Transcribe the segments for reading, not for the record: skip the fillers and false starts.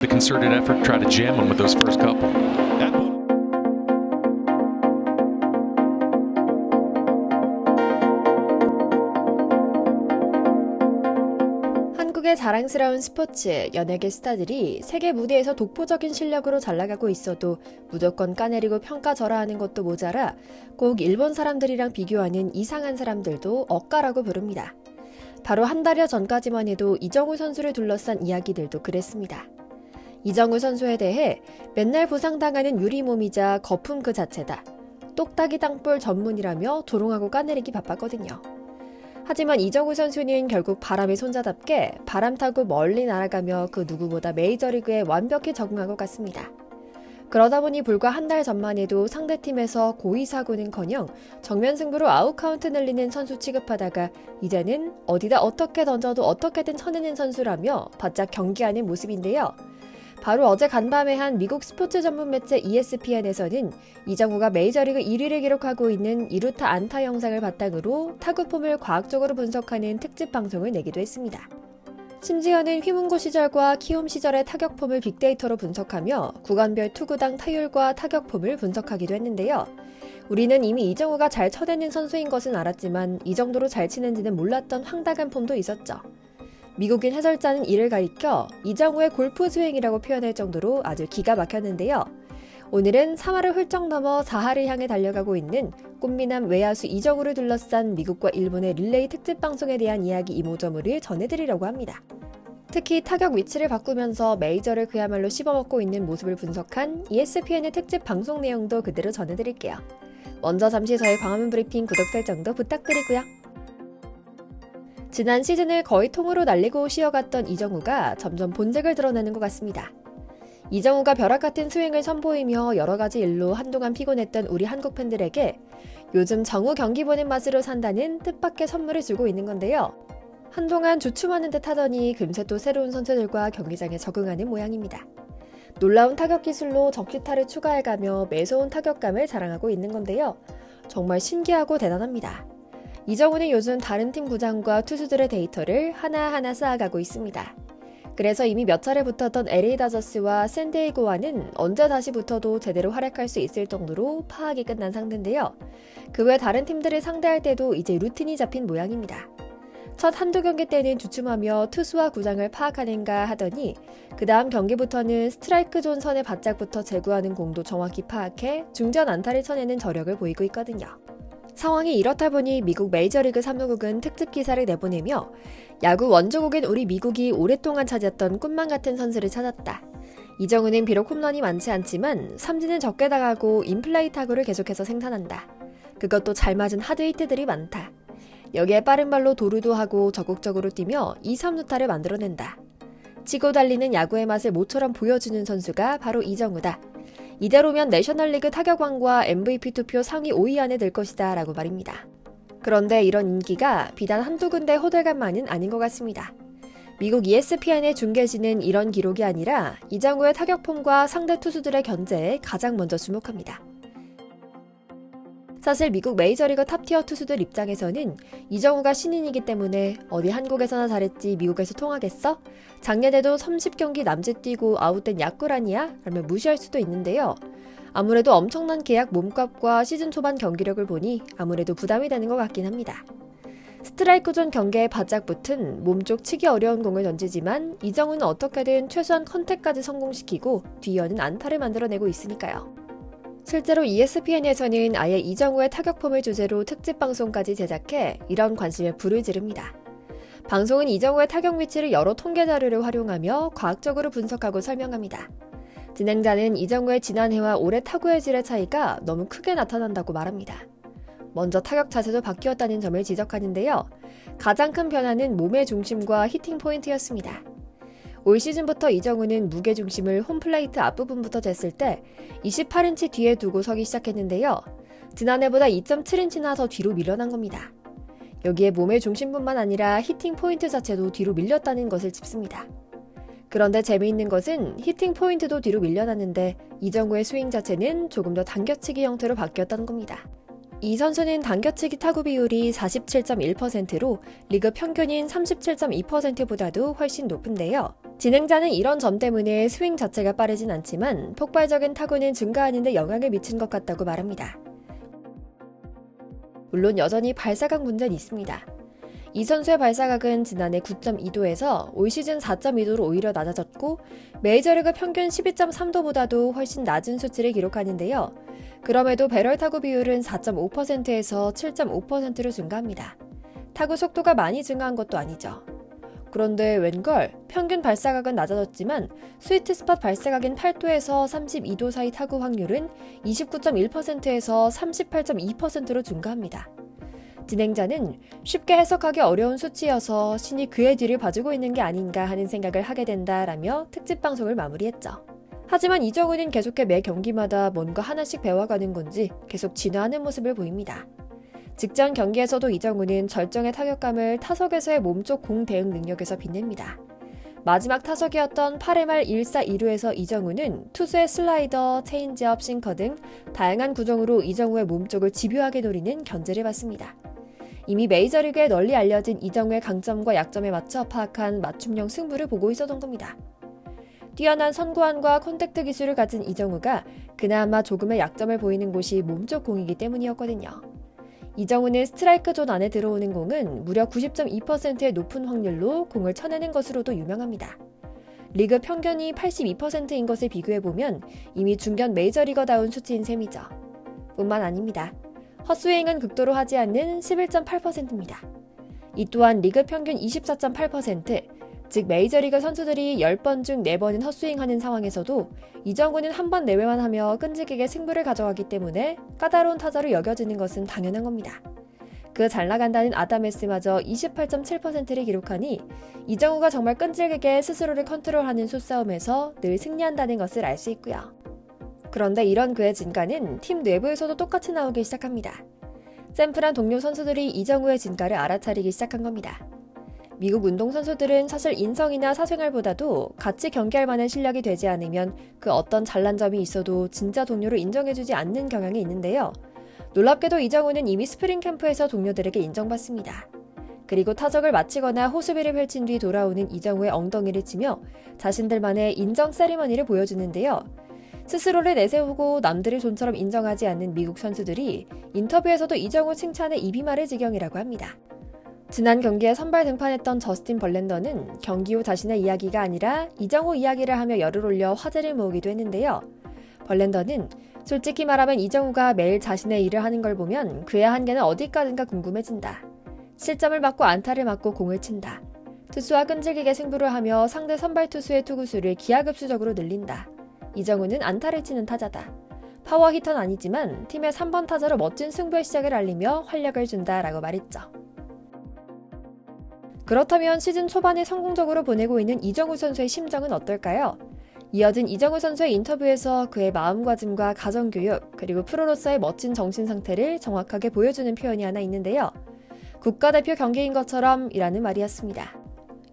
The concerted effort to try to jam him with those first couple. 한국의 자랑스러운 스포츠, 연예계 스타들이 세계 무대에서 독보적인 실력으로 잘 나가고 있어도 무조건 까내리고 평가절하하는 것도 모자라 꼭 일본 사람들이랑 비교하는 이상한 사람들도 억가라고 부릅니다. 바로 한 달여 전까지만 해도 이정우 선수를 둘러싼 이야기들도 그랬습니다. 이정우 선수에 대해 맨날 부상당하는 유리몸이자 거품 그 자체다. 똑딱이 땅볼 전문이라며 조롱하고 까내리기 바빴거든요. 하지만 이정우 선수는 결국 바람의 손자답게 바람 타고 멀리 날아가며 그 누구보다 메이저리그에 완벽히 적응하고 갔습니다. 그러다 보니 불과 한 달 전만 해도 상대팀에서 고의 사고는커녕 정면 승부로 아웃카운트 늘리는 선수 취급하다가 이제는 어디다 어떻게 던져도 어떻게든 쳐내는 선수라며 바짝 경기하는 모습인데요. 바로 어제 간밤에 한 미국 스포츠 전문 매체 ESPN에서는 이정우가 메이저리그 1위를 기록하고 있는 2루타 안타 영상을 바탕으로 타구폼을 과학적으로 분석하는 특집 방송을 내기도 했습니다. 심지어는 휘문고 시절과 키움 시절의 타격폼을 빅데이터로 분석하며 구간별 투구당 타율과 타격폼을 분석하기도 했는데요. 우리는 이미 이정우가 잘 쳐내는 선수인 것은 알았지만 이 정도로 잘 치는지는 몰랐던 황당한 폼도 있었죠. 미국인 해설자는 이를 가리켜 이정우의 골프 스윙이라고 표현할 정도로 아주 기가 막혔는데요. 오늘은 3할을 훌쩍 넘어 4할을 향해 달려가고 있는 꽃미남 외야수 이정우를 둘러싼 미국과 일본의 릴레이 특집 방송에 대한 이야기 이모저모를 전해드리려고 합니다. 특히 타격 위치를 바꾸면서 메이저를 그야말로 씹어먹고 있는 모습을 분석한 ESPN의 특집 방송 내용도 그대로 전해드릴게요. 먼저 잠시 저의 광화문 브리핑 구독 설정도 부탁드리고요. 지난 시즌을 거의 통으로 날리고 쉬어갔던 이정우가 점점 본색을 드러내는 것 같습니다. 이정우가 벼락같은 스윙을 선보이며 여러 가지 일로 한동안 피곤했던 우리 한국 팬들에게 요즘 정우 경기 보는 맛으로 산다는 뜻밖의 선물을 주고 있는 건데요. 한동안 주춤하는 듯 하더니 금세 또 새로운 선수들과 경기장에 적응하는 모양입니다. 놀라운 타격 기술로 적시타를 추가해가며 매서운 타격감을 자랑하고 있는 건데요. 정말 신기하고 대단합니다. 이정우는 요즘 다른 팀 구장과 투수들의 데이터를 하나하나 쌓아가고 있습니다. 그래서 이미 몇 차례 붙었던 LA 다저스와 샌디에이고와는 언제 다시 붙어도 제대로 활약할 수 있을 정도로 파악이 끝난 상대인데요. 그 외 다른 팀들을 상대할 때도 이제 루틴이 잡힌 모양입니다. 첫 한두 경기 때는 주춤하며 투수와 구장을 파악하는가 하더니 그 다음 경기부터는 스트라이크 존 선에 바짝부터 제구하는 공도 정확히 파악해 중전 안타를 쳐내는 저력을 보이고 있거든요. 상황이 이렇다 보니 미국 메이저리그 사무국은 특집 기사를 내보내며 야구 원조국인 우리 미국이 오랫동안 찾았던 꿈만 같은 선수를 찾았다. 이정우는 비록 홈런이 많지 않지만 삼진은 적게 당하고 인플라이 타구를 계속해서 생산한다. 그것도 잘 맞은 하드히트들이 많다. 여기에 빠른 발로 도루도 하고 적극적으로 뛰며 2, 3루타를 만들어낸다. 치고 달리는 야구의 맛을 모처럼 보여주는 선수가 바로 이정우다. 이대로면 내셔널리그 타격왕과 MVP 투표 상위 5위 안에 들 것이다 라고 말입니다. 그런데 이런 인기가 비단 한두 군데 호들갑만은 아닌 것 같습니다. 미국 ESPN의 중계진은 이런 기록이 아니라 이정우의 타격폼과 상대 투수들의 견제에 가장 먼저 주목합니다. 사실 미국 메이저리그 탑티어 투수들 입장에서는 이정우가 신인이기 때문에 어디 한국에서나 잘했지 미국에서 통하겠어? 작년에도 30경기 남짓 뛰고 아웃된 약구란이야? 라며 무시할 수도 있는데요. 아무래도 엄청난 계약 몸값과 시즌 초반 경기력을 보니 아무래도 부담이 되는 것 같긴 합니다. 스트라이크 존 경계에 바짝 붙은 몸쪽 치기 어려운 공을 던지지만 이정우는 어떻게든 최소한 컨택까지 성공시키고 뒤이어는 안타를 만들어내고 있으니까요. 실제로 ESPN에서는 아예 이정우의 타격폼을 주제로 특집 방송까지 제작해 이런 관심에 불을 지릅니다. 방송은 이정우의 타격 위치를 여러 통계 자료를 활용하며 과학적으로 분석하고 설명합니다. 진행자는 이정우의 지난해와 올해 타구의 질의 차이가 너무 크게 나타난다고 말합니다. 먼저 타격 자세도 바뀌었다는 점을 지적하는데요. 가장 큰 변화는 몸의 중심과 히팅 포인트였습니다. 올 시즌부터 이정우는 무게중심을 홈플레이트 앞부분부터 쟀을 때 28인치 뒤에 두고 서기 시작했는데요. 지난해보다 2.7인치나 더 뒤로 밀려난 겁니다. 여기에 몸의 중심뿐만 아니라 히팅 포인트 자체도 뒤로 밀렸다는 것을 짚습니다. 그런데 재미있는 것은 히팅 포인트도 뒤로 밀려났는데 이정우의 스윙 자체는 조금 더 당겨치기 형태로 바뀌었다는 겁니다. 이 선수는 당겨치기 타구 비율이 47.1%로 리그 평균인 37.2%보다도 훨씬 높은데요. 진행자는 이런 점 때문에 스윙 자체가 빠르진 않지만 폭발적인 타구는 증가하는 데 영향을 미친 것 같다고 말합니다. 물론 여전히 발사각 문제는 있습니다. 이 선수의 발사각은 지난해 9.2도에서 올 시즌 4.2도로 오히려 낮아졌고 메이저리그 평균 12.3도보다도 훨씬 낮은 수치를 기록하는데요. 그럼에도 배럴 타구 비율은 4.5%에서 7.5%로 증가합니다. 타구 속도가 많이 증가한 것도 아니죠. 그런데 웬걸 평균 발사각은 낮아졌지만 스위트 스팟 발사각인 8도에서 32도 사이 타구 확률은 29.1%에서 38.2%로 증가합니다. 진행자는 쉽게 해석하기 어려운 수치여서 신이 그의 뒤를 봐주고 있는 게 아닌가 하는 생각을 하게 된다라며 특집 방송을 마무리했죠. 하지만 이정우는 계속해 매 경기마다 뭔가 하나씩 배워가는 건지 계속 진화하는 모습을 보입니다. 직전 경기에서도 이정우는 절정의 타격감을 타석에서의 몸쪽 공 대응 능력에서 빛냅니다. 마지막 타석이었던 8회 말 1사 2루에서 이정우는 투수의 슬라이더, 체인지업, 싱커 등 다양한 구종으로 이정우의 몸쪽을 집요하게 노리는 견제를 받습니다. 이미 메이저리그에 널리 알려진 이정우의 강점과 약점에 맞춰 파악한 맞춤형 승부를 보고 있었던 겁니다. 뛰어난 선구안과 콘택트 기술을 가진 이정우가 그나마 조금의 약점을 보이는 곳이 몸쪽 공이기 때문이었거든요. 이정우는 스트라이크 존 안에 들어오는 공은 무려 90.2%의 높은 확률로 공을 쳐내는 것으로도 유명합니다. 리그 평균이 82%인 것을 비교해보면 이미 중견 메이저리거다운 수치인 셈이죠. 뿐만 아닙니다. 헛스윙은 극도로 하지 않는 11.8%입니다. 이 또한 리그 평균 24.8%, 즉 메이저리그 선수들이 10번 중 4번은 헛스윙하는 상황에서도 이정우는 한 번 내외만 하며 끈질기게 승부를 가져가기 때문에 까다로운 타자로 여겨지는 것은 당연한 겁니다. 그 잘 나간다는 아담에스마저 28.7%를 기록하니 이정우가 정말 끈질기게 스스로를 컨트롤하는 수싸움에서 늘 승리한다는 것을 알 수 있고요. 그런데 이런 그의 진가는 팀 내부에서도 똑같이 나오기 시작합니다. 샘플한 동료 선수들이 이정우의 진가를 알아차리기 시작한 겁니다. 미국 운동선수들은 사실 인성이나 사생활보다도 같이 경기할 만한 실력이 되지 않으면 그 어떤 잘난 점이 있어도 진짜 동료로 인정해주지 않는 경향이 있는데요. 놀랍게도 이정우는 이미 스프링 캠프에서 동료들에게 인정받습니다. 그리고 타석을 마치거나 호수비를 펼친 뒤 돌아오는 이정우의 엉덩이를 치며 자신들만의 인정 세리머니를 보여주는데요. 스스로를 내세우고 남들을 좀처럼 인정하지 않는 미국 선수들이 인터뷰에서도 이정우 칭찬에 입이 마를 지경이라고 합니다. 지난 경기에 선발 등판했던 저스틴 벌랜더는 경기 후 자신의 이야기가 아니라 이정우 이야기를 하며 열을 올려 화제를 모으기도 했는데요. 벌랜더는 솔직히 말하면 이정우가 매일 자신의 일을 하는 걸 보면 그의 한계는 어디까지인가 궁금해진다. 실점을 받고 안타를 맞고 공을 친다. 투수와 끈질기게 승부를 하며 상대 선발 투수의 투구수를 기하급수적으로 늘린다. 이정우는 안타를 치는 타자다. 파워 히터는 아니지만 팀의 3번 타자로 멋진 승부의 시작을 알리며 활력을 준다라고 말했죠. 그렇다면 시즌 초반에 성공적으로 보내고 있는 이정우 선수의 심정은 어떨까요? 이어진 이정우 선수의 인터뷰에서 그의 마음가짐과 가정교육, 그리고 프로로서의 멋진 정신 상태를 정확하게 보여주는 표현이 하나 있는데요. 국가대표 경기인 것처럼 이라는 말이었습니다.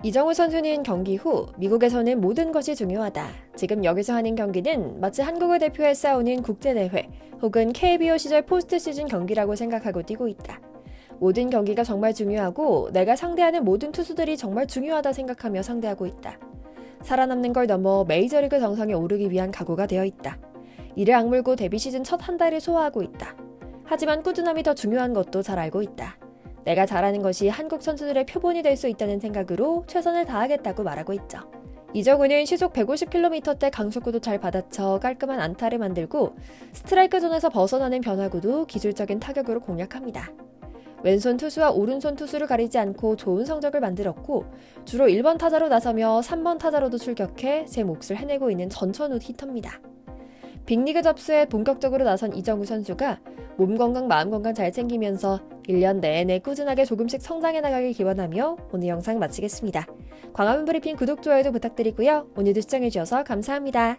이정우 선수는 경기 후 미국에서는 모든 것이 중요하다. 지금 여기서 하는 경기는 마치 한국을 대표해 싸우는 국제대회 혹은 KBO 시절 포스트 시즌 경기라고 생각하고 뛰고 있다. 모든 경기가 정말 중요하고 내가 상대하는 모든 투수들이 정말 중요하다 생각하며 상대하고 있다. 살아남는 걸 넘어 메이저리그 정상에 오르기 위한 각오가 되어 있다. 이를 악물고 데뷔 시즌 첫 한 달을 소화하고 있다. 하지만 꾸준함이 더 중요한 것도 잘 알고 있다. 내가 잘하는 것이 한국 선수들의 표본이 될 수 있다는 생각으로 최선을 다하겠다고 말하고 있죠. 이정우는 시속 150km대 강속구도 잘 받아쳐 깔끔한 안타를 만들고 스트라이크 존에서 벗어나는 변화구도 기술적인 타격으로 공략합니다. 왼손 투수와 오른손 투수를 가리지 않고 좋은 성적을 만들었고 주로 1번 타자로 나서며 3번 타자로도 출격해 제 몫을 해내고 있는 전천후 히터입니다. 빅리그 접수에 본격적으로 나선 이정우 선수가 몸 건강 마음 건강 잘 챙기면서 1년 내내 꾸준하게 조금씩 성장해 나가길 기원하며 오늘 영상 마치겠습니다. 광화문 브리핑 구독, 좋아요도 부탁드리고요. 오늘도 시청해주셔서 감사합니다.